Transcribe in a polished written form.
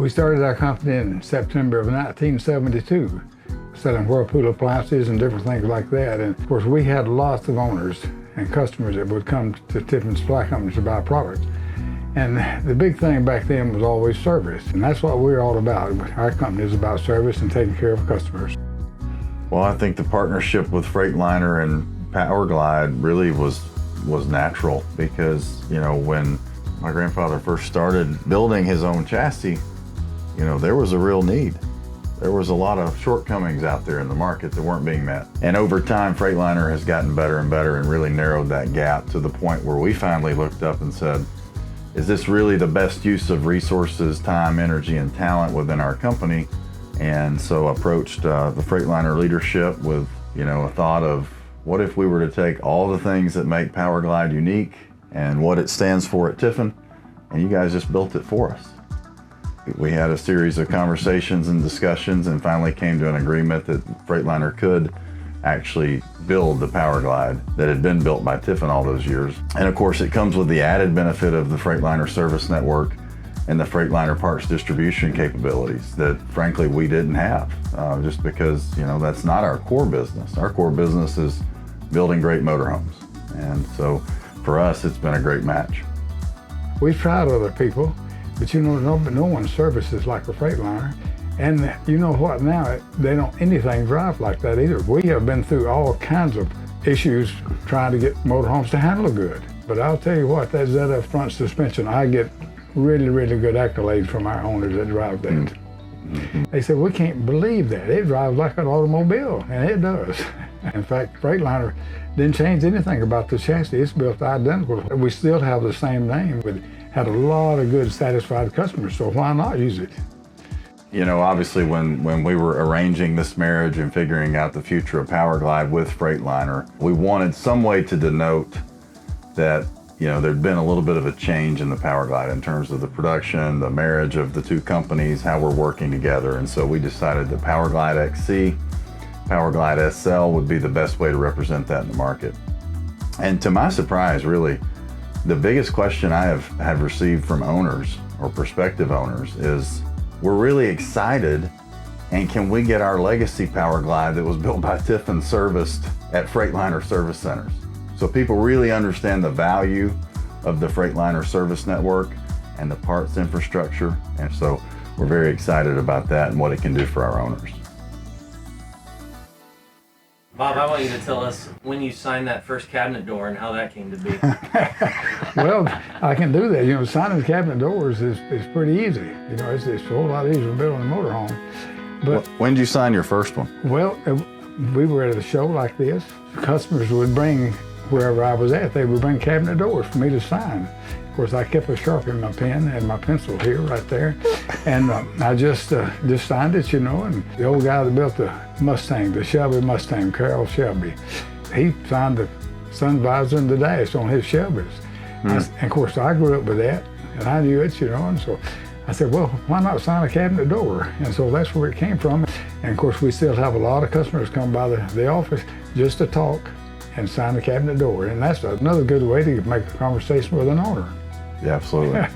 We started our company in September of 1972, selling Whirlpool appliances and different things like that. And of course, we had lots of owners and customers that would come to Tiffin Supply Company to buy products. And the big thing back then was always service. And that's what we're all about. Our company is about service and taking care of customers. Well, I think the partnership with Freightliner and PowerGlide really was natural because, you know, when my grandfather first started building his own chassis, you know, there was a real need. There was a lot of shortcomings out there in the market that weren't being met. And over time, Freightliner has gotten better and better and really narrowed that gap to the point where we finally looked up and said, is this really the best use of resources, time, energy, and talent within our company? And so approached the Freightliner leadership with, you know, a thought of what if we were to take all the things that make PowerGlide unique and what it stands for at Tiffin, and you guys just built it for us. We had a series of conversations and discussions and finally came to an agreement that Freightliner could actually build the PowerGlide that had been built by Tiffin all those years. And of course, it comes with the added benefit of the Freightliner service network and the Freightliner parts distribution capabilities that frankly we didn't have, just because, you know, that's not our core business. Our core business is building great motorhomes. And so for us, it's been a great match. We've tried other people, but you know, no one services like a Freightliner. And you know what, now they don't anything drive like that either. We have been through all kinds of issues trying to get motorhomes to handle good. But I'll tell you what, that ZF front suspension, I get really, really good accolades from our owners that drive that. Mm-hmm. They said, we can't believe that. It drives like an automobile, and it does. In fact, Freightliner didn't change anything about the chassis. It's built identical. We still have the same name. We had a lot of good, satisfied customers, so why not use it? You know, obviously when we were arranging this marriage and figuring out the future of PowerGlide with Freightliner, we wanted some way to denote that, you know, there'd been a little bit of a change in the PowerGlide in terms of the production, the marriage of the two companies, how we're working together. And so we decided that PowerGlide XC, PowerGlide SL would be the best way to represent that in the market. And to my surprise, really, the biggest question I have received from owners or prospective owners is, we're really excited, and can we get our Legacy PowerGlide that was built by Tiffin serviced at Freightliner service centers? So people really understand the value of the Freightliner service network and the parts infrastructure. And so we're very excited about that and what it can do for our owners. Bob, I want you to tell us when you signed that first cabinet door and how that came to be. Well, I can do that. You know, signing cabinet doors is pretty easy. You know, it's a whole lot easier than building a motorhome. But when did you sign your first one? Well, we were at a show like this. Customers would bring, wherever I was at, they would bring cabinet doors for me to sign. Of course, I kept a Sharpie in my pen and my pencil here, right there. And I just signed it, you know, and the old guy that built the Mustang, the Shelby Mustang, Carroll Shelby, he signed the sun visor and the dash on his Shelbys. And of course, I grew up with that, and I knew it, you know, and so I said, well, why not sign a cabinet door? And so that's where it came from. And of course, we still have a lot of customers come by the office just to talk and sign the cabinet door. And that's another good way to make a conversation with an owner. Yeah, absolutely.